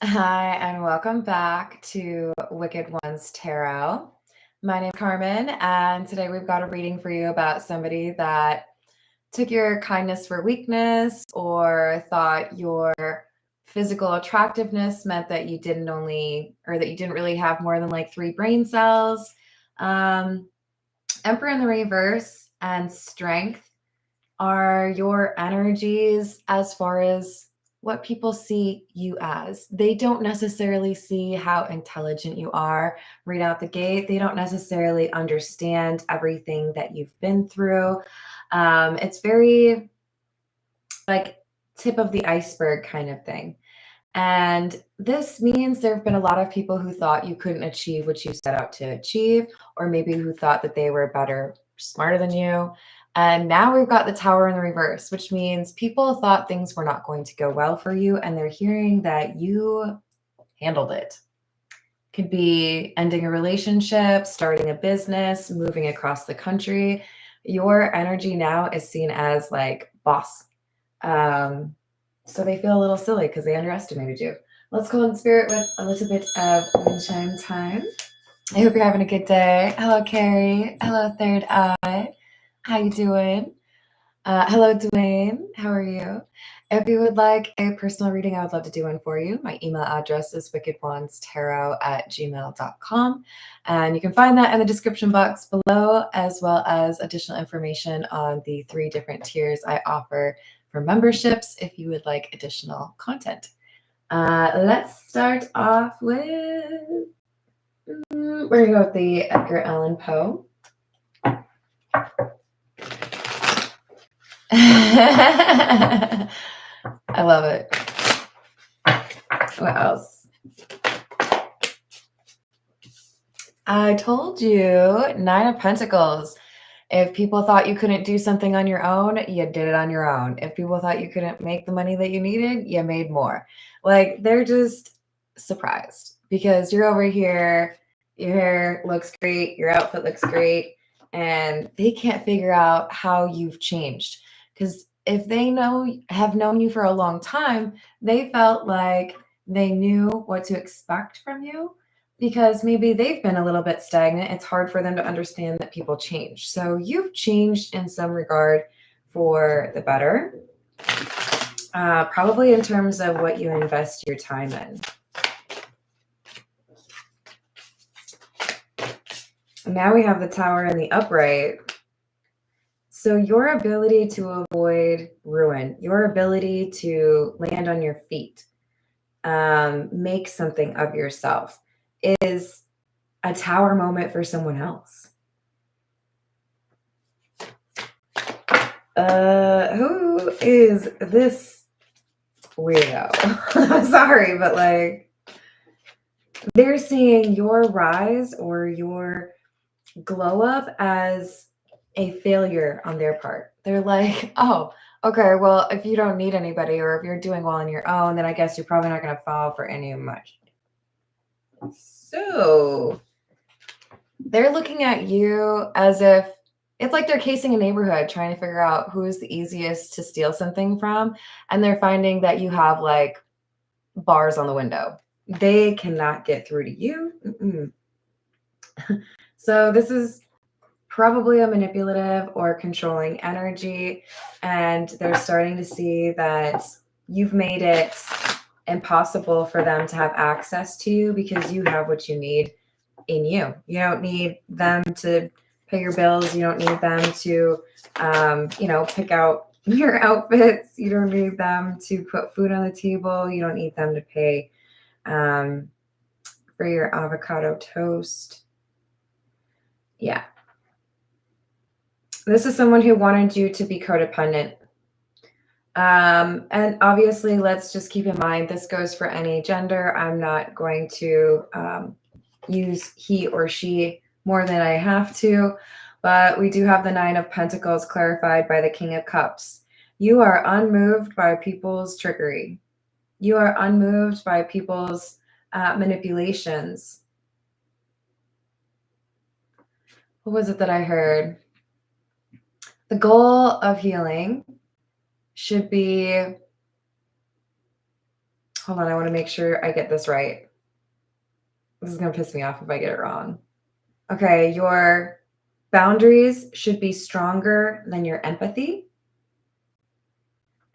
Hi, and welcome back to Wicked Ones Tarot. My name is Carmen, and today we've got a reading for you about somebody that took your kindness for weakness or thought your physical attractiveness meant that you didn't really have more than like 3 brain cells. Um, Emperor in the reverse and strength are your energies as far as what people see you as. They don't necessarily see how intelligent you are right out the gate. They don't necessarily understand everything that you've been through. It's very like tip of the iceberg kind of thing. And this means there have been a lot of people who thought you couldn't achieve what you set out to achieve, or maybe who thought that they were better, smarter than you. And now we've got the tower in the reverse, which means people thought things were not going to go well for you, and they're hearing that you handled it. Could be ending a relationship, starting a business, moving across the country. Your energy now is seen as like boss. Um, so they feel a little silly because they underestimated you. Let's go in spirit with a little bit of moonshine time. I hope you're having a good day. Hello, Carrie. Hello, Third Eye. How you doing? Hello, Dwayne. How are you? If you would like a personal reading, I would love to do one for you. My email address is wickedwandstarot@gmail.com. And you can find that in the description box below, as well as additional information on the 3 different tiers I offer for memberships if you would like additional content. Let's start off with, we're going to go with the Edgar Allan Poe. I love it. What else? I told you, 9 of Pentacles. If people thought you couldn't do something on your own, you did it on your own. If people thought you couldn't make the money that you needed, you made more. Like, they're just surprised because you're over here, your hair looks great, your outfit looks great, and they can't figure out how you've changed. Because if they have known you for a long time, they felt like they knew what to expect from you because maybe they've been a little bit stagnant. It's hard for them to understand that people change. So you've changed in some regard for the better, probably in terms of what you invest your time in. Now we have the Tower and the upright. So your ability to avoid ruin, your ability to land on your feet, make something of yourself is a tower moment for someone else. Who is this weirdo? I'm sorry, but like, they're seeing your rise or your glow up as a failure on their part. They're like, oh, okay, well, if you don't need anybody or if you're doing well on your own, then I guess you're probably not going to fall for any much. So they're looking at you as if it's like they're casing a neighborhood trying to figure out who is the easiest to steal something from. And they're finding that you have like bars on the window. They cannot get through to you. So this is probably a manipulative or controlling energy. And they're starting to see that you've made it impossible for them to have access to you because you have what you need in you. You don't need them to pay your bills. You don't need them to, pick out your outfits. You don't need them to put food on the table. You don't need them to pay for your avocado toast. Yeah. This is someone who wanted you to be codependent. And obviously, let's just keep in mind, this goes for any gender. I'm not going to use he or she more than I have to, but we do have the 9 of Pentacles clarified by the King of Cups. You are unmoved by people's trickery. You are unmoved by people's manipulations. What was it that I heard? The goal of healing should be hold on, I want to make sure I get this right. This is going to piss me off if I get it wrong. Okay, your boundaries should be stronger than your empathy.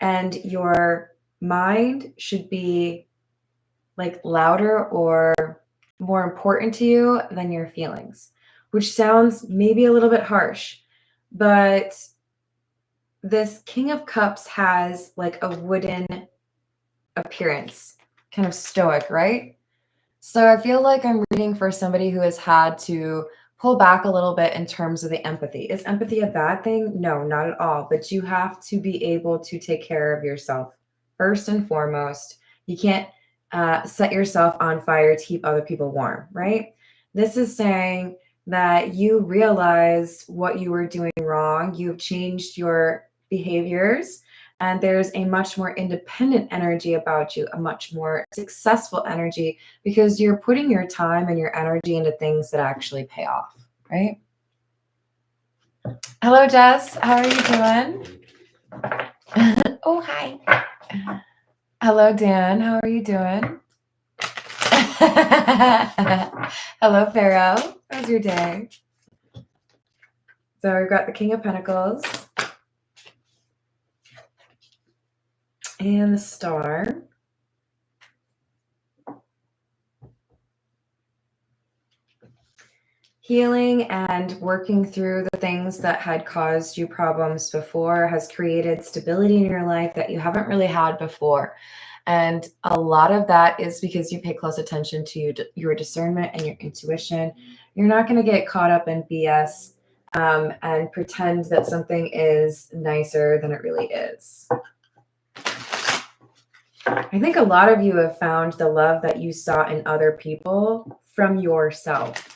And your mind should be like louder or more important to you than your feelings, which sounds maybe a little bit harsh, but this King of Cups has like a wooden appearance, kind of stoic, right? So I feel like I'm reading for somebody who has had to pull back a little bit in terms of the empathy. Is empathy a bad thing? No, not at all. But you have to be able to take care of yourself first and foremost. You can't set yourself on fire to keep other people warm, right? This is saying that you realized what you were doing wrong. You've changed your behaviors, and there's a much more independent energy about you, a much more successful energy, because you're putting your time and your energy into things that actually pay off, right? Hello, Jess. How are you doing? Oh, hi. Hello, Dan. How are you doing? Hello, Pharaoh. How's your day? So we've got the King of Pentacles and the Star. Healing and working through the things that had caused you problems before has created stability in your life that you haven't really had before. And a lot of that is because you pay close attention to your discernment and your intuition. You're not going to get caught up in BS and pretend that something is nicer than it really is. I think a lot of you have found the love that you saw in other people from yourself.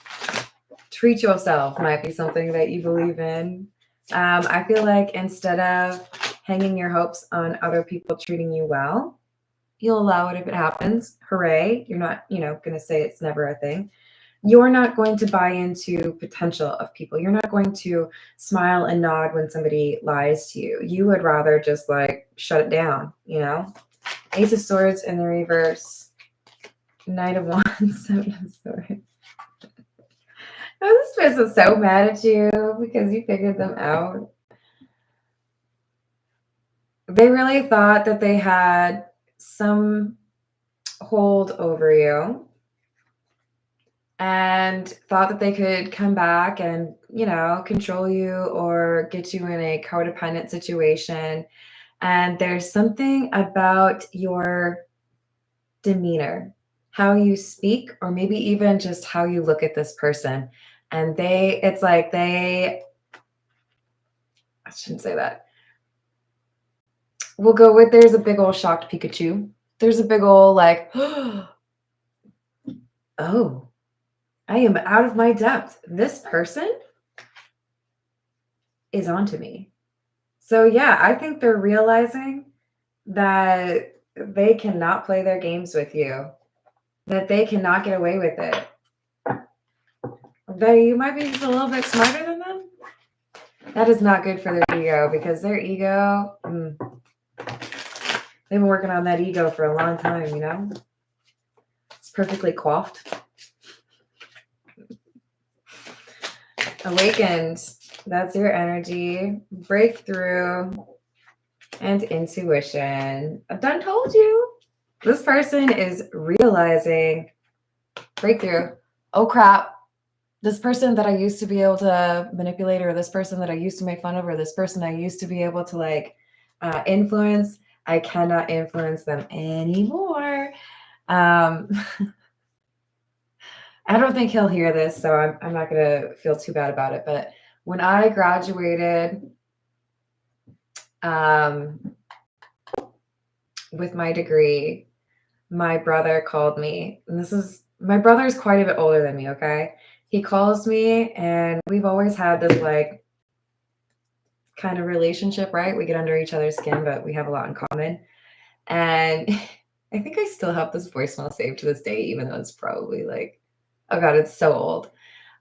Treat yourself might be something that you believe in. I feel like instead of hanging your hopes on other people treating you well, you'll allow it if it happens. Hooray. You're not, going to say it's never a thing. You're not going to buy into potential of people. You're not going to smile and nod when somebody lies to you. You would rather just like shut it down, Ace of Swords in the reverse. Knight of Wands, Seven of Swords. Oh, this person's so mad at you because you figured them out. They really thought that they had some hold over you and thought that they could come back and, control you or get you in a codependent situation. And there's something about your demeanor, how you speak, or maybe even just how you look at this person. And I shouldn't say that. We'll go with, there's a big old shocked Pikachu. There's a big old like, oh, I am out of my depth. This person is onto me. So yeah, I think they're realizing that they cannot play their games with you, that they cannot get away with it. That you might be just a little bit smarter than them. That is not good for their ego, because their ego, they've been working on that ego for a long time, It's perfectly coiffed. Awakened, that's your energy. Breakthrough and intuition. I've done told you. This person is realizing breakthrough. Oh crap. This person that I used to be able to manipulate, or this person that I used to make fun of, or this person I used to be able to influence, I cannot influence them anymore. I don't think he'll hear this, so I'm not going to feel too bad about it. But when I graduated with my degree, my brother called me. And my brother is quite a bit older than me, okay? He calls me, and we've always had this kind of relationship, right? We get under each other's skin, but we have a lot in common. And I think I still have this voicemail saved to this day, even though it's probably oh God, it's so old.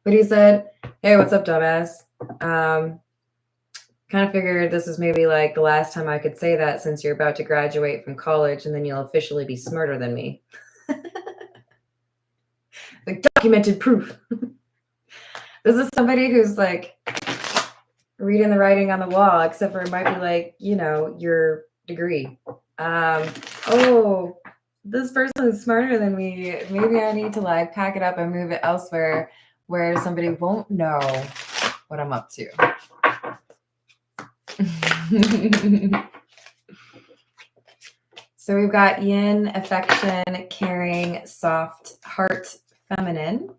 But he said, "Hey, what's up, dumbass? Kind of figured this is maybe like the last time I could say that since you're about to graduate from college and then you'll officially be smarter than me. Like documented proof. This is somebody who's like reading the writing on the wall, except for it might be like, you know, your degree. Oh, this person is smarter than me. Maybe I need to like pack it up and move it elsewhere where somebody won't know what I'm up to. So we've got yin, affection, caring, soft, heart, feminine,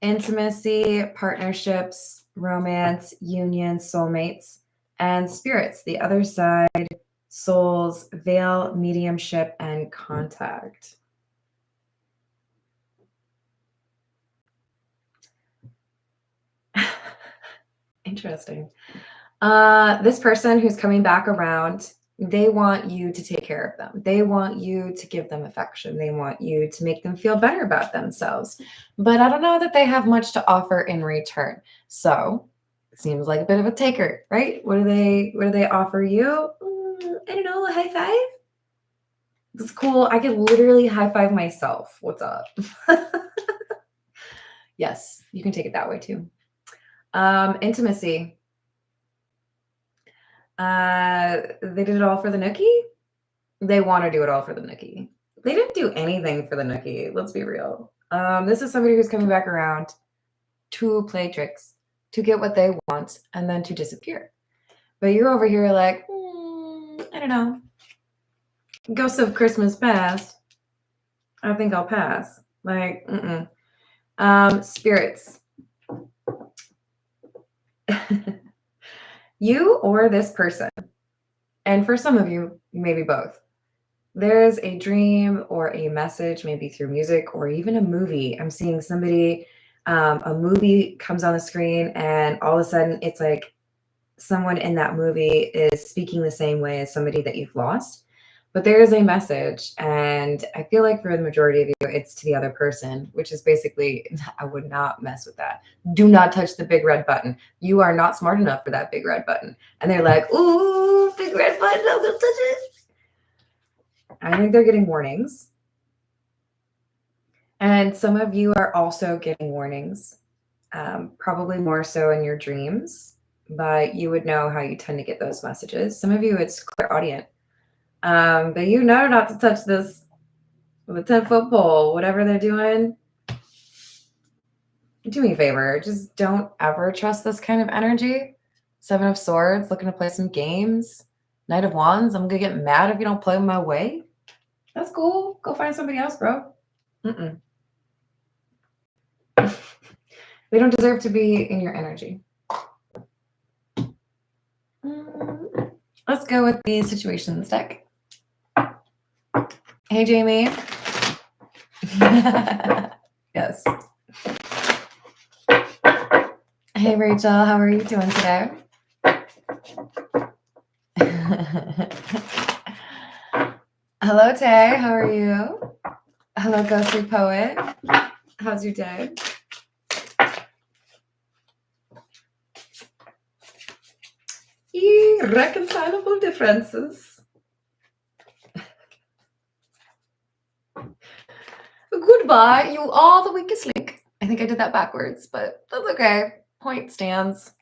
intimacy, partnerships, romance, union, soulmates, and spirits. The other side, souls, veil, mediumship, and contact. Interesting. This person who's coming back around, they want you to take care of them. They want you to give them affection. They want you to make them feel better about themselves. But I don't know that they have much to offer in return. So it seems like a bit of a taker, right? What do they offer you? I don't know, a high five? That's cool. I could literally high five myself. What's up? Yes, you can take it that way too. Intimacy. They did it all for the nookie. They want to do it all for the nookie. They didn't do anything for the nookie. Let's be real. This is somebody who's coming back around to play tricks, to get what they want, and then to disappear. But you're over here like, I don't know. Ghosts of Christmas Past. I think I'll pass. Like, spirits. You or this person, and for some of you, maybe both, there's a dream or a message, maybe through music or even a movie. I'm seeing somebody, a movie comes on the screen and all of a sudden it's like someone in that movie is speaking the same way as somebody that you've lost. But there is a message, and I feel like for the majority of you, it's to the other person, which is basically, I would not mess with that. Do not touch the big red button. You are not smart enough for that big red button. And they're like, ooh, big red button, I'm gonna touch it. I think they're getting warnings. And some of you are also getting warnings, probably more so in your dreams, but you would know how you tend to get those messages. Some of you, it's clairaudient. But you know not to touch this with a 10-foot pole, whatever they're doing. Do me a favor. Just don't ever trust this kind of energy. 7 of Swords, looking to play some games. Knight of Wands, I'm going to get mad if you don't play my way. That's cool. Go find somebody else, bro. They don't deserve to be in your energy. Let's go with the situations deck. Hey, Jamie. Yes. Hey, Rachel. How are you doing today? Hello, Tay. How are you? Hello, Ghostly Poet. How's your day? Irreconcilable differences. Goodbye, you are the weakest link. I think I did that backwards, but that's okay. Point stands.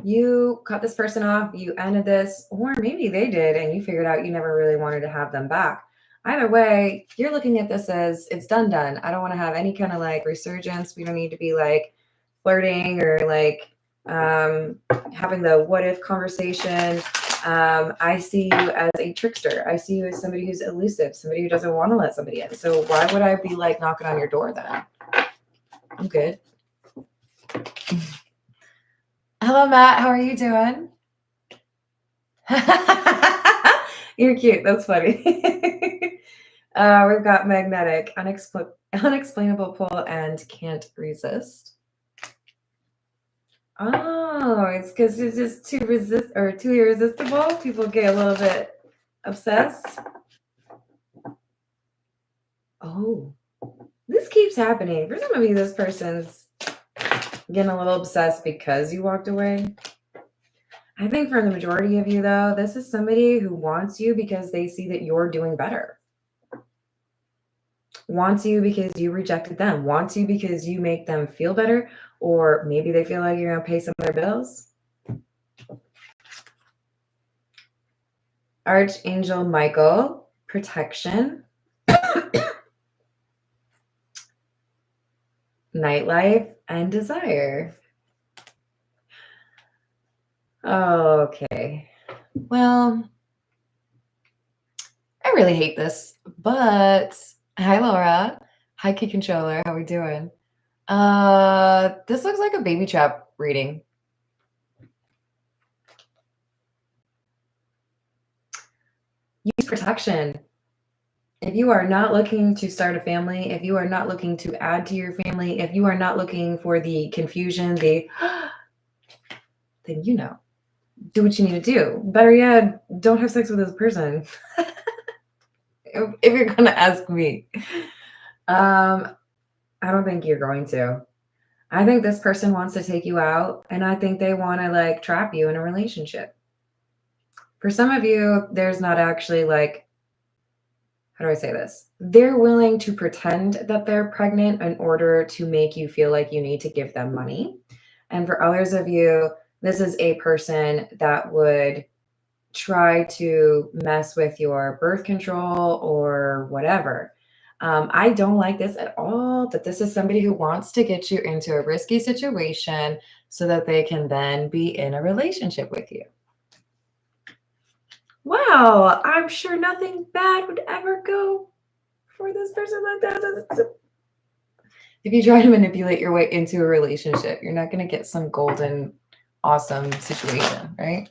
You cut this person off, you ended this, or maybe they did and you figured out you never really wanted to have them back. Either way, you're looking at this as it's done. I don't want to have any kind of like resurgence. We don't need to be like flirting or like having the what if conversation. I see you as a trickster. I see you as somebody who's elusive, somebody who doesn't want to let somebody in. So why would I be like knocking on your door then? I'm good. Hello, Matt. How are you doing? You're cute. That's funny. We've got magnetic, unexplainable pull, and can't resist. Oh, it's because it's just too irresistible. People get a little bit obsessed. Oh, this keeps happening. For some of you, this person's getting a little obsessed because you walked away. I think for the majority of you, though, this is somebody who wants you because they see that you're doing better. Wants you because you rejected them. Wants you because you make them feel better. Or maybe they feel like you're going to pay some of their bills. Archangel Michael, protection. Nightlife and desire. Okay. Well, I really hate this, but hi, Laura. Hi, Key Controller. How we doing? This looks like a baby trap reading. Use protection. If you are not looking to start a family, if you are not looking to add to your family, if you are not looking for the confusion, then you know, do what you need to do. Better yet, don't have sex with this person. If you're going to ask me. I don't think you're going to. I think this person wants to take you out, and I think they want to like trap you in a relationship. For some of you, there's not actually like, how do I say this? They're willing to pretend that they're pregnant in order to make you feel like you need to give them money. And for others of you, this is a person that would try to mess with your birth control or whatever. I don't like this at all, that this is somebody who wants to get you into a risky situation so that they can then be in a relationship with you. Wow, I'm sure nothing bad would ever go for this person like that. If you try to manipulate your way into a relationship, you're not going to get some golden, awesome situation, right?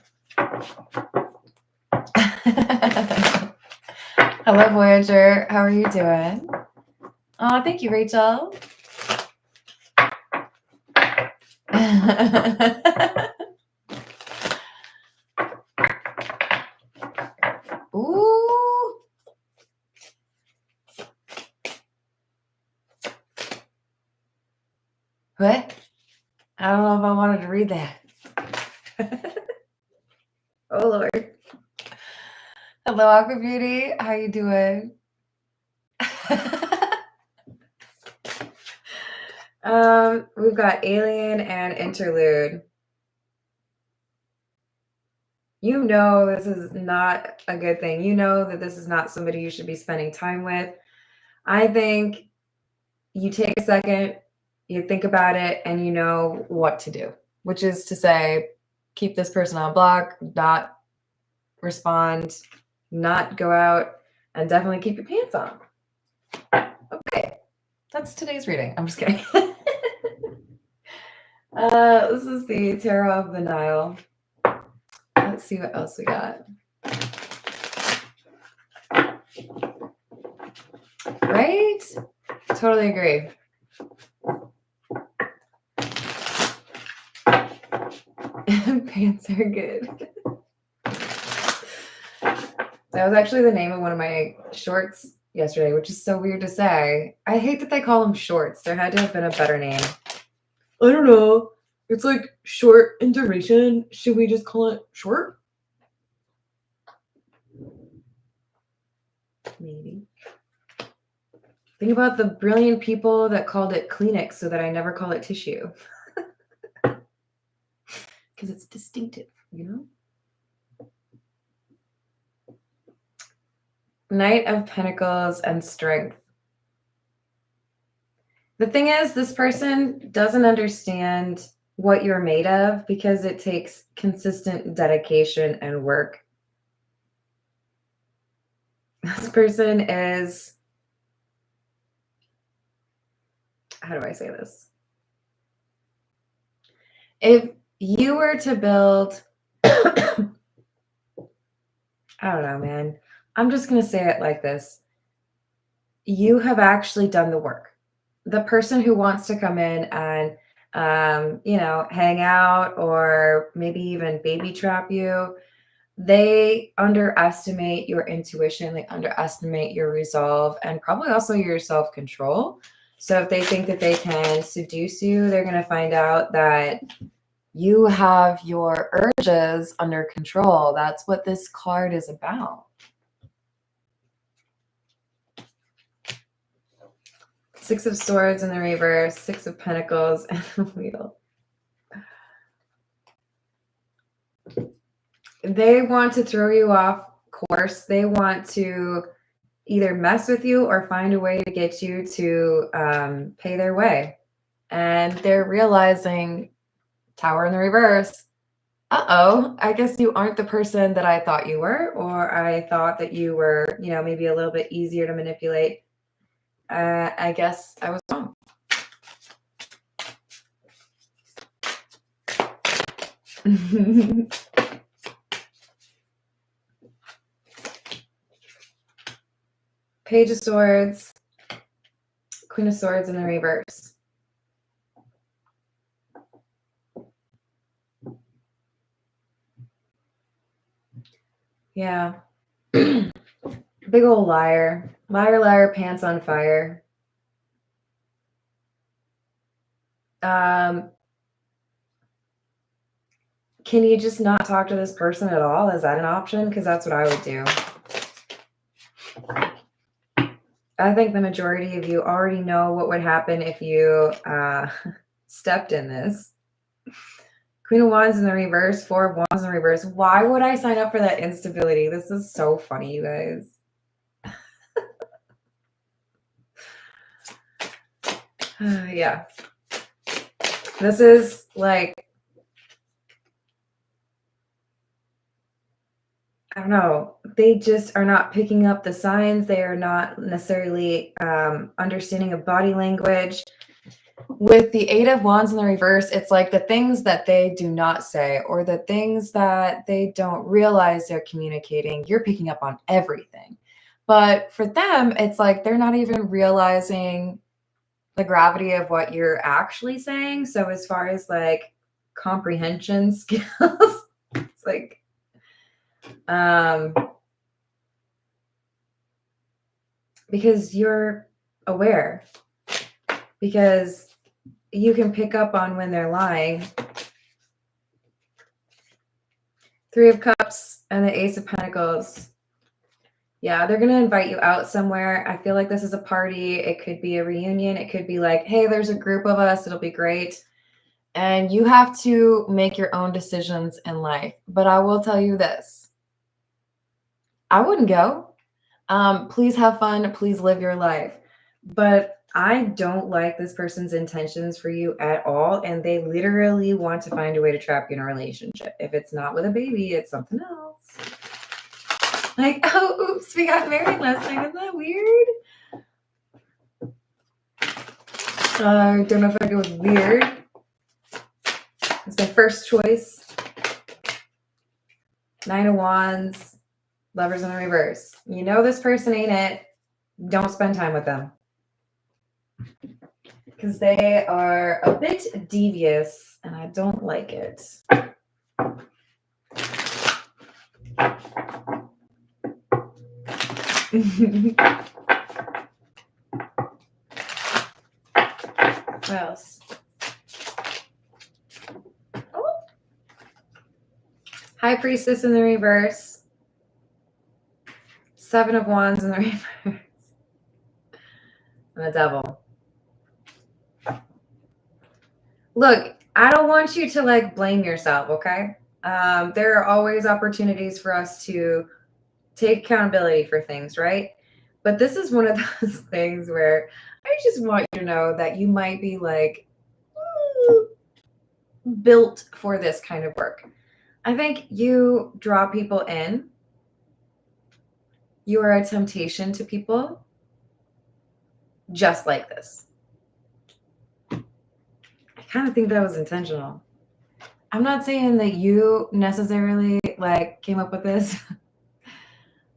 Hello, Voyager. How are you doing? Oh, thank you, Rachel. Ooh. What? I don't know if I wanted to read that. Oh, Lord. Hello, Aqua Beauty. How you doing? We've got Alien and Interlude. You know this is not a good thing. You know that this is not somebody you should be spending time with. I think you take a second, you think about it, and you know what to do, which is to say, keep this person on block, not respond, not go out, and definitely keep your pants on. Okay, that's today's reading. I'm just kidding. This is the Tarot of the Nile. Let's see what else we got. Right? Totally agree. Pants are good. That was actually the name of one of my shorts yesterday, which is so weird to say. I hate that they call them shorts. There had to have been a better name. I don't know. It's like short in duration. Should we just call it short? Maybe. Think about the brilliant people that called it Kleenex so that I never call it tissue. Because it's distinctive, you know? Knight of Pentacles and Strength. The thing is, this person doesn't understand what you're made of because it takes consistent dedication and work. This person is, how do I say this? If you were to build, I don't know, man. I'm just going to say it like this. You have actually done the work. The person who wants to come in and, hang out or maybe even baby trap you, they underestimate your intuition. They underestimate your resolve and probably also your self-control. So if they think that they can seduce you, they're going to find out that you have your urges under control. That's what this card is about. Six of Swords in the reverse, Six of Pentacles, and the Wheel. They want to throw you off course. They want to either mess with you or find a way to get you to pay their way. And they're realizing, Tower in the reverse, uh-oh, I guess you aren't the person that I thought you were, or I thought that you were, you know, maybe a little bit easier to manipulate. I guess I was wrong. Page of Swords, Queen of Swords in the reverse. Yeah. Big old liar. Liar, liar, pants on fire. Can you just not talk to this person at all? Is that an option? Because that's what I would do. I think the majority of you already know what would happen if you stepped in this. Queen of Wands in the reverse, Four of Wands in the reverse. Why would I sign up for that instability? This is so funny, you guys. Yeah. This is like, I don't know. They just are not picking up the signs. They are not necessarily understanding of body language. With the Eight of Wands in the reverse, it's like the things that they do not say or the things that they don't realize they're communicating, you're picking up on everything. But for them, it's like they're not even realizing the gravity of what you're actually saying. So as far as like comprehension skills, it's like, because you're aware, because you can pick up on when they're lying. Three of Cups and the Ace of Pentacles. Yeah, they're going to invite you out somewhere. I feel like this is a party. It could be a reunion. It could be like, hey, there's a group of us. It'll be great. And you have to make your own decisions in life. But I will tell you this. I wouldn't go. Please have fun. Please live your life. But I don't like this person's intentions for you at all. And they literally want to find a way to trap you in a relationship. If it's not with a baby, it's something else. Like, oh, oops, we got married last night. Isn't that weird? I don't know if I go with weird. It's my first choice. Nine of Wands, Lovers in the reverse. You know this person ain't it. Don't spend time with them. Because they are a bit devious, and I don't like it. What else? Oh. High Priestess in the reverse. Seven of Wands in the reverse. And the Devil. Look, I don't want you to like blame yourself, okay? There are always opportunities for us to take accountability for things, right? But this is one of those things where I just want you to know that you might be like built for this kind of work. I think you draw people in. You are a temptation to people just like this. I kind of think that was intentional. I'm not saying that you necessarily like came up with this.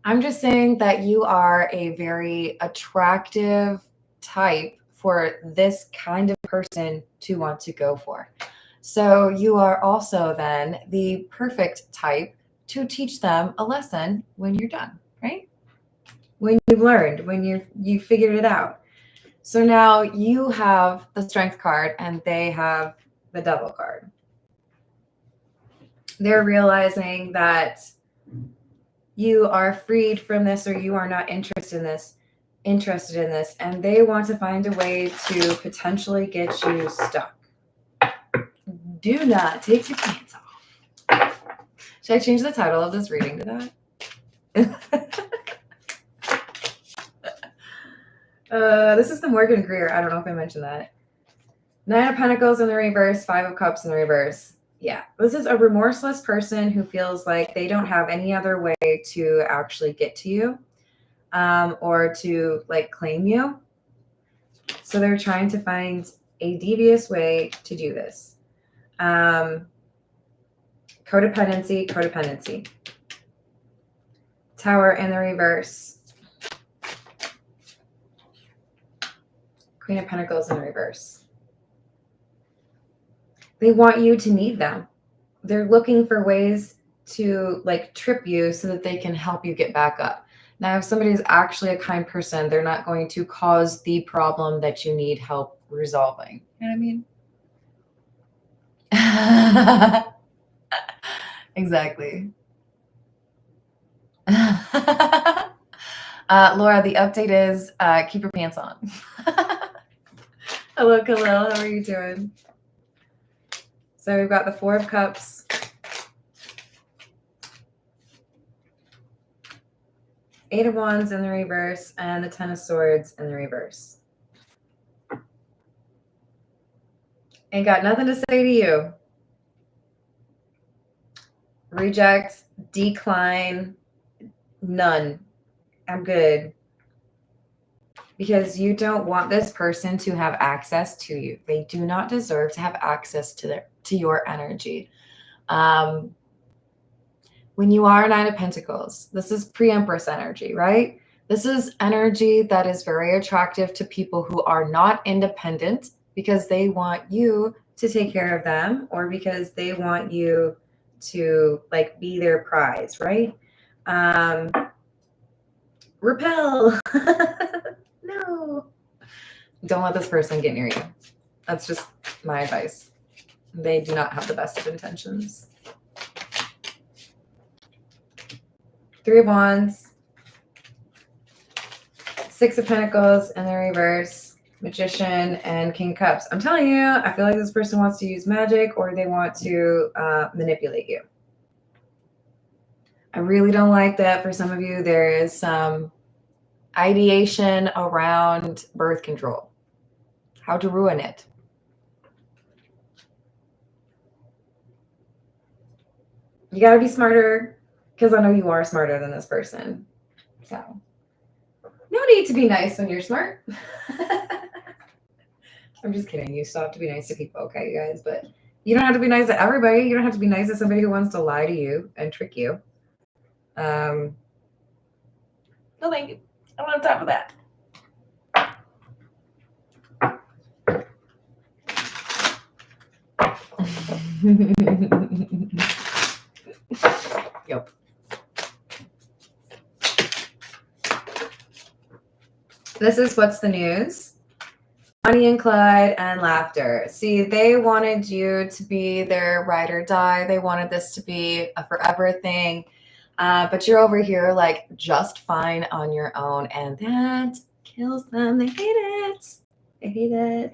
I'm just saying that you are a very attractive type for this kind of person to want to go for. So you are also then the perfect type to teach them a lesson when you're done, right? When you've learned, when you figured it out. So now you have the Strength card and they have the Devil card. They're realizing that you are freed from this, or you are not interested in this, and they want to find a way to potentially get you stuck. Do not take your pants off. Should I change the title of this reading to that? This is the Morgan Greer. I don't know if I mentioned that. 9 of Pentacles in the reverse, 5 of Cups in the reverse. Yeah, this is a remorseless person who feels like they don't have any other way to actually get to you, or to like claim you. So they're trying to find a devious way to do this. Codependency. Tower in the reverse. Queen of Pentacles in the reverse. They want you to need them. They're looking for ways to like trip you so that they can help you get back up. Now, if somebody is actually a kind person, they're not going to cause the problem that you need help resolving. You know what I mean? Exactly. Laura, the update is keep your pants on. Hello, Khalil. How are you doing? So we've got the 4 of Cups, 8 of Wands in the reverse, and the 10 of Swords in the reverse. Ain't got nothing to say to you. Reject, decline, none. I'm good. Because you don't want this person to have access to you. They do not deserve to have access to your energy. When you are 9 of Pentacles, this is pre-Empress energy, right? This is energy that is very attractive to people who are not independent because they want you to take care of them, or because they want you to like be their prize, right? Repel. No. Don't let this person get near you. That's just my advice. They do not have the best of intentions. 3 of Wands, 6 of Pentacles in the reverse, Magician, and King of Cups. I'm telling you, I feel like this person wants to use magic, or they want to manipulate you. I really don't like that. For some of you, there is some ideation around birth control, how to ruin it. You got to be smarter, because I know you are smarter than this person. So no need to be nice when you're smart. I'm just kidding. You still have to be nice to people, okay, you guys? But you don't have to be nice to everybody. You don't have to be nice to somebody who wants to lie to you and trick you. No, thank you. I don't have time for that. Yep. This is What's the News. Bonnie and Clyde and laughter. See, they wanted you to be their ride or die. They wanted this to be a forever thing. But you're over here like just fine on your own, and that kills them. They hate it. They hate it.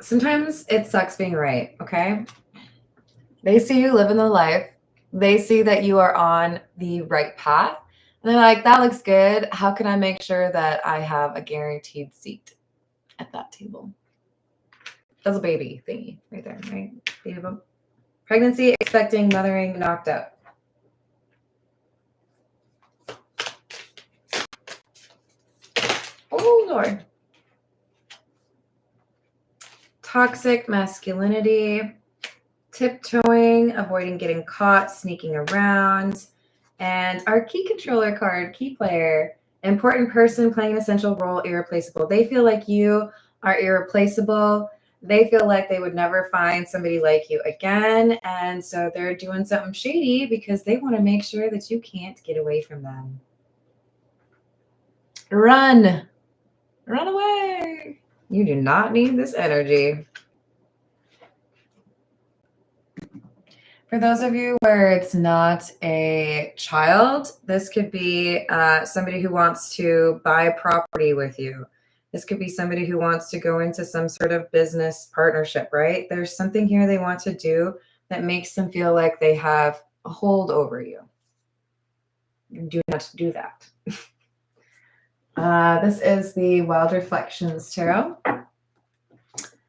Sometimes it sucks being right, okay? They see you living the life. They see that you are on the right path. And they're like, that looks good. How can I make sure that I have a guaranteed seat at that table? That's a baby thingy right there, right? Baby bump. Pregnancy, expecting, mothering, knocked up. Oh, Lord. Toxic masculinity, tiptoeing, avoiding getting caught, sneaking around. And our key controller card, key player, important person playing an essential role, irreplaceable. They feel like you are irreplaceable. They feel like they would never find somebody like you again. And so they're doing something shady because they want to make sure that you can't get away from them. Run. Run away. You do not need this energy. For those of you where it's not a child, this could be somebody who wants to buy property with you. This could be somebody who wants to go into some sort of business partnership, right? There's something here they want to do that makes them feel like they have a hold over you. Do not do that. This is the Wild Reflections Tarot.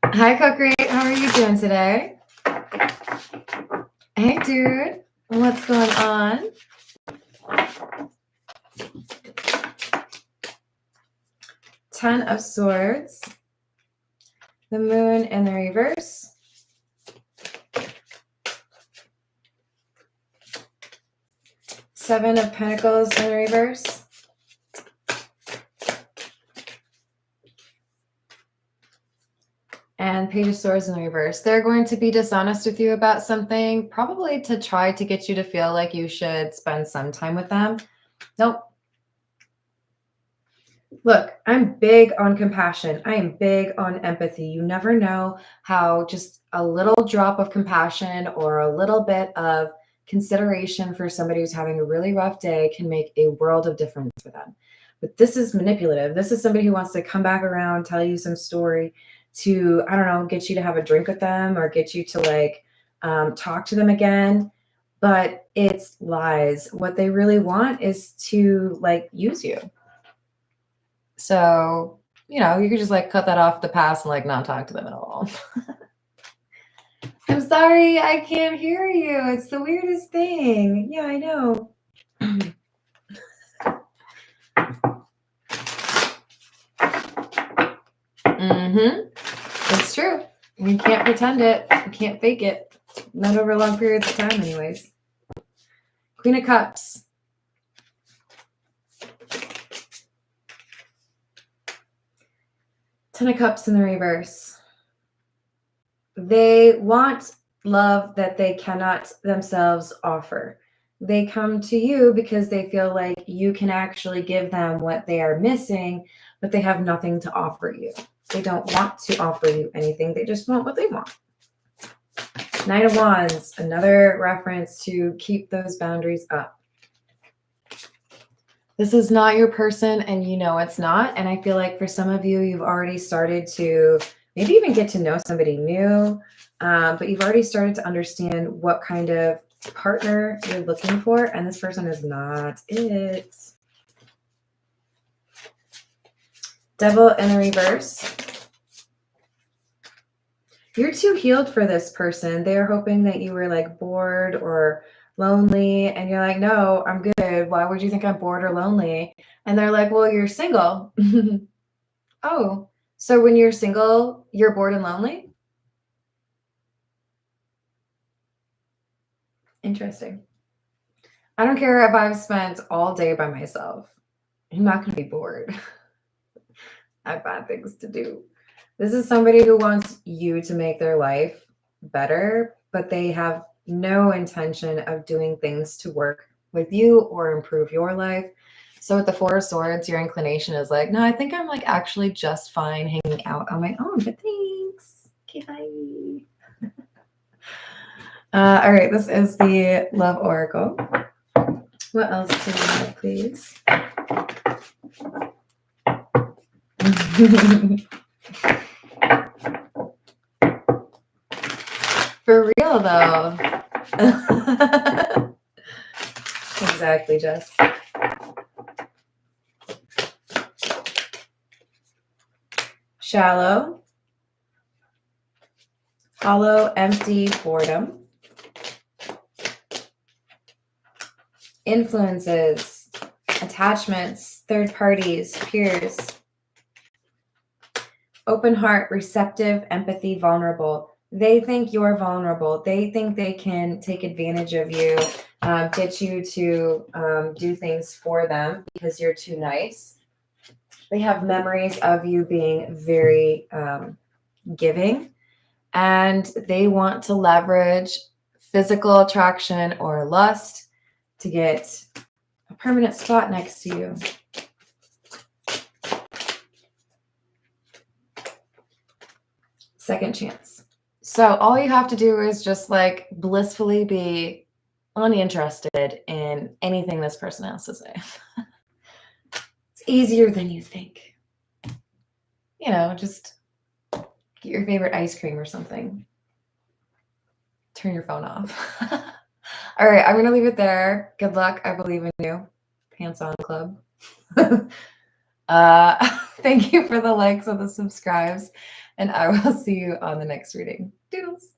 Hi, Co-Create. How are you doing today? Hey, dude. What's going on? Ten of Swords. The Moon in the reverse. Seven of Pentacles in the reverse. And Page of Swords in the reverse. They're going to be dishonest with you about something, probably to try to get you to feel like you should spend some time with them. Nope. Look, I'm big on compassion. I am big on empathy. You never know how just a little drop of compassion or a little bit of consideration for somebody who's having a really rough day can make a world of difference for them. But this is manipulative. This is somebody who wants to come back around, tell you some story to, I don't know, get you to have a drink with them or get you to like talk to them again. But it's lies. What they really want is to like use you. So, you know, you could just like cut that off the past and like not talk to them at all. I'm sorry, I can't hear you. It's the weirdest thing. Yeah, I know. It's true. You can't pretend it. You can't fake it. Not over long periods of time anyways. Queen of Cups. Ten of Cups in the reverse. They want love that they cannot themselves offer. They come to you because they feel like you can actually give them what they are missing, but they have nothing to offer you. They don't want to offer you anything. They just want what they want. Knight of Wands, another reference to keep those boundaries up. This is not your person and you know it's not. And I feel like for some of you, you've already started to maybe even get to know somebody new, but you've already started to understand what kind of partner you're looking for. And this person is not it. Devil in the reverse. You're too healed for this person. They're hoping that you were like bored or lonely. And you're like, no, I'm good. Why would you think I'm bored or lonely? And they're like, well, you're single. Oh, so when you're single, you're bored and lonely? Interesting. I don't care if I've spent all day by myself. I'm not going to be bored. I've got things to do. This is somebody who wants you to make their life better, but they have no intention of doing things to work with you or improve your life. So with the Four of Swords, your inclination is like, no, I think I'm like actually just fine hanging out on my own, but thanks. Okay, bye. All right, this is the Love Oracle. What else do we have, please? For real, though. Exactly, Jess. Shallow. Hollow, empty, boredom. Influences, attachments, third parties, peers. Open heart, receptive, empathy, vulnerable. They think you're vulnerable. They think they can take advantage of you, get you to do things for them because you're too nice. They have memories of you being very giving. and they want to leverage physical attraction or lust to get a permanent spot next to you. Second chance. So all you have to do is just like blissfully be uninterested in anything this person has to say. It's easier than you think. You know, just get your favorite ice cream or something. Turn your phone off. All right, I'm going to leave it there. Good luck. I believe in you. Pants on club. Thank you for the likes and the subscribes, and I will see you on the next reading. Doodles.